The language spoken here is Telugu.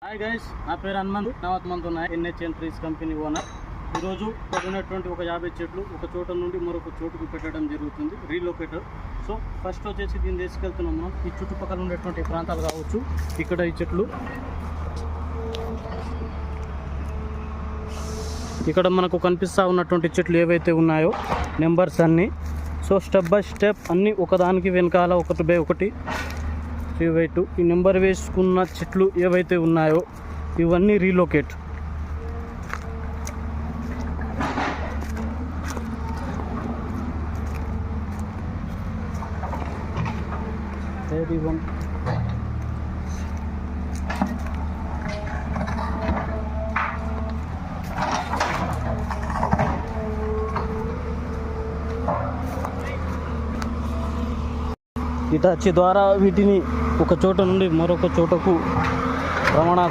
హాయ్ గైస్, నా పేరు హనుమంత్. నవత్మంత్ ఉన్నాయి NHN ట్రీస్ కంపెనీ ఓనర్. ఈరోజు పడినటువంటి ఒక 50 చెట్లు ఒక చోట నుండి మరొక చోటుకు పెట్టడం జరుగుతుంది, రీలొకేటర్. సో ఫస్ట్ వచ్చేసి దీన్ని తీసుకెళ్తున్నాం మనం. ఈ చుట్టుపక్కల ఉండేటువంటి ప్రాంతాలు కావచ్చు, ఇక్కడ ఈ చెట్లు ఇక్కడ మనకు కనిపిస్తూ ఉన్నటువంటి చెట్లు ఏవైతే ఉన్నాయో నెంబర్స్ అన్నీ. సో స్టెప్ బై స్టెప్ అన్నీ ఒకదానికి వెనకాల 1/1 3/2 ఈ నెంబర్ వేసుకున్న చెట్లు ఏవైతే ఉన్నాయో ఇవన్నీ రీలొకేట్. ఇటాచి ద్వారా వీటిని ఒక చోట నుండి మరొక చోటకు రవాణా